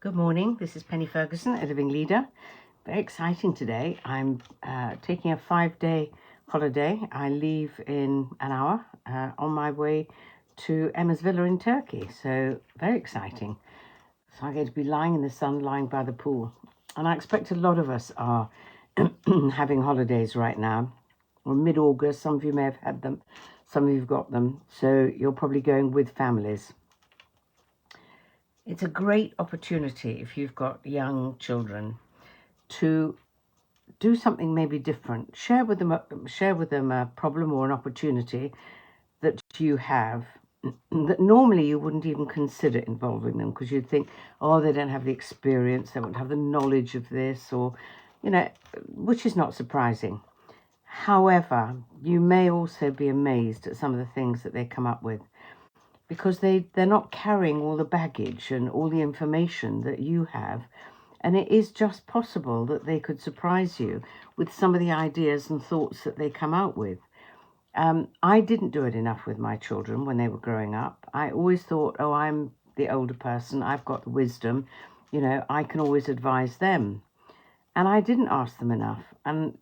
Good morning, this is Penny Ferguson, a living leader. Very exciting today. I'm taking a 5-day holiday. I leave in an hour on my way to Emma's Villa in Turkey. So very exciting. So I'm going to be lying in the sun, lying by the pool. And I expect a lot of us are having holidays right now. We're mid-August, some of you may have had them, some of you have got them. So you're probably going with families. It's a great opportunity if you've got young children to do something maybe different. Share with them a problem or an opportunity that you have that normally you wouldn't even consider involving them, because you'd think, oh, they don't have the experience, they won't have the knowledge of this, or, which is not surprising. However, you may also be amazed at some of the things that they come up with, because they're not carrying all the baggage and all the information that you have. And it is just possible that they could surprise you with some of the ideas and thoughts that they come out with. I didn't do it enough with my children when they were growing up. I always thought, oh, I'm the older person, I've got the wisdom, I can always advise them. And I didn't ask them enough. And,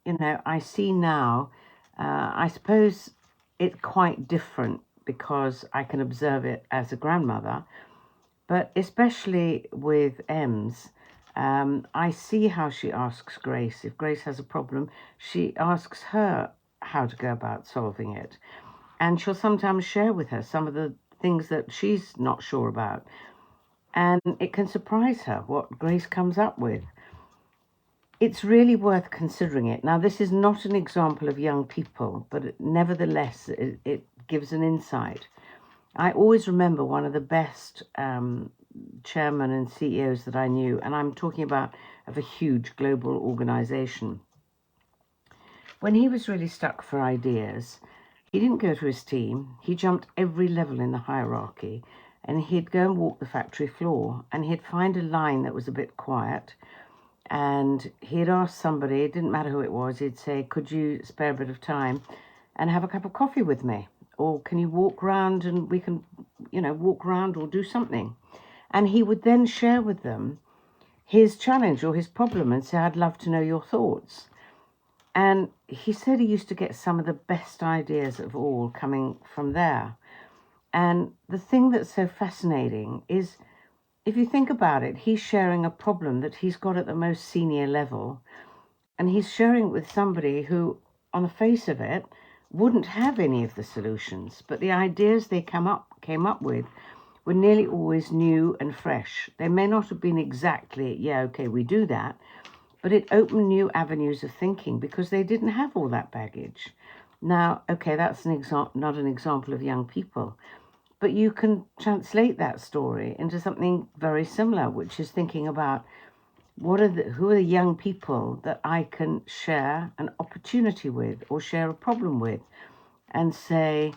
I see now, I suppose it's quite different because I can observe it as a grandmother, but especially with Ems, I see how she asks Grace. If Grace has a problem, she asks her how to go about solving it. And she'll sometimes share with her some of the things that she's not sure about. And it can surprise her what Grace comes up with. It's really worth considering it. Now, this is not an example of young people, but nevertheless, it gives an insight. I always remember one of the best chairmen and CEOs that I knew, and I'm talking about of a huge global organization. When he was really stuck for ideas, he didn't go to his team. He jumped every level in the hierarchy, and he'd go and walk the factory floor, and he'd find a line that was a bit quiet, and he'd ask somebody, it didn't matter who it was, he'd say, could you spare a bit of time and have a cup of coffee with me? Or can you walk round and we can, walk around or do something? And he would then share with them his challenge or his problem and say, I'd love to know your thoughts. And he said he used to get some of the best ideas of all coming from there. And the thing that's so fascinating is, if you think about it, he's sharing a problem that he's got at the most senior level, and he's sharing it with somebody who, on the face of it, wouldn't have any of the solutions. But the ideas they came up with were nearly always new and fresh. They may not have been exactly, yeah, okay, we do that, but it opened new avenues of thinking because they didn't have all that baggage. Now, okay, that's not an example of young people, but you can translate that story into something very similar, which is thinking about who are the young people that I can share an opportunity with or share a problem with, and say,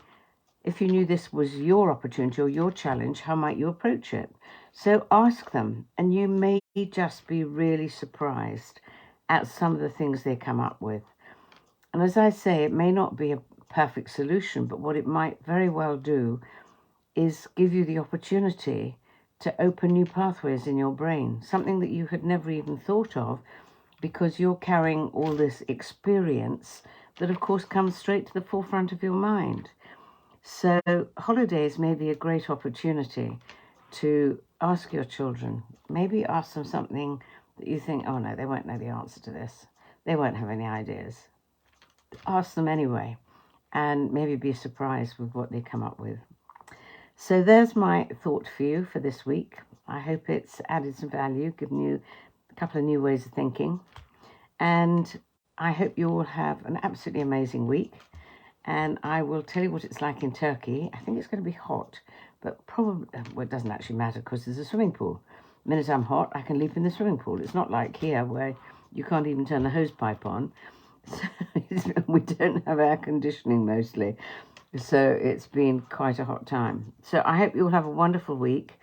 if you knew this was your opportunity or your challenge, how might you approach it? So ask them, and you may just be really surprised at some of the things they come up with. And as I say, it may not be a perfect solution, but what it might very well do is give you the opportunity to open new pathways in your brain, something that you had never even thought of, because you're carrying all this experience that, of course, comes straight to the forefront of your mind. So holidays may be a great opportunity to ask your children, maybe ask them something that you think, oh no, they won't know the answer to this. They won't have any ideas. Ask them anyway, and maybe be surprised with what they come up with. So there's my thought for you for this week. I hope it's added some value, given you a couple of new ways of thinking. And I hope you all have an absolutely amazing week. And I will tell you what it's like in Turkey. I think it's going to be hot, but probably, well, it doesn't actually matter because there's a swimming pool. The minute I'm hot, I can leap in the swimming pool. It's not like here where you can't even turn the hose pipe on. So we don't have air conditioning mostly. So it's been quite a hot time. So I hope you all have a wonderful week,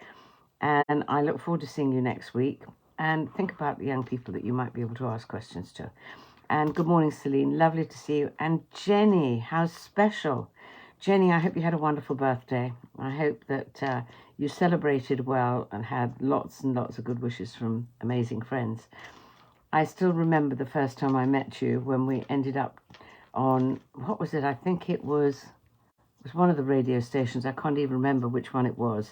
and I look forward to seeing you next week. And think about the young people that you might be able to ask questions to. And good morning, Celine. Lovely to see you. And Jenny, how special. Jenny, I hope you had a wonderful birthday. I hope that you celebrated well and had lots and lots of good wishes from amazing friends. I still remember the first time I met you when we ended up on, what was it? I think it was one of the radio stations. I can't even remember which one it was.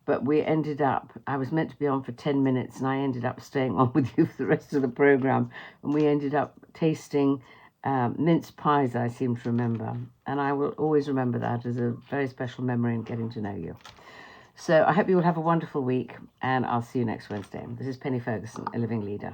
But we ended up, I was meant to be on for 10 minutes and I ended up staying on with you for the rest of the program. And we ended up tasting mince pies, I seem to remember. And I will always remember that as a very special memory in getting to know you. So I hope you will have a wonderful week and I'll see you next Wednesday. This is Penny Ferguson, a living leader.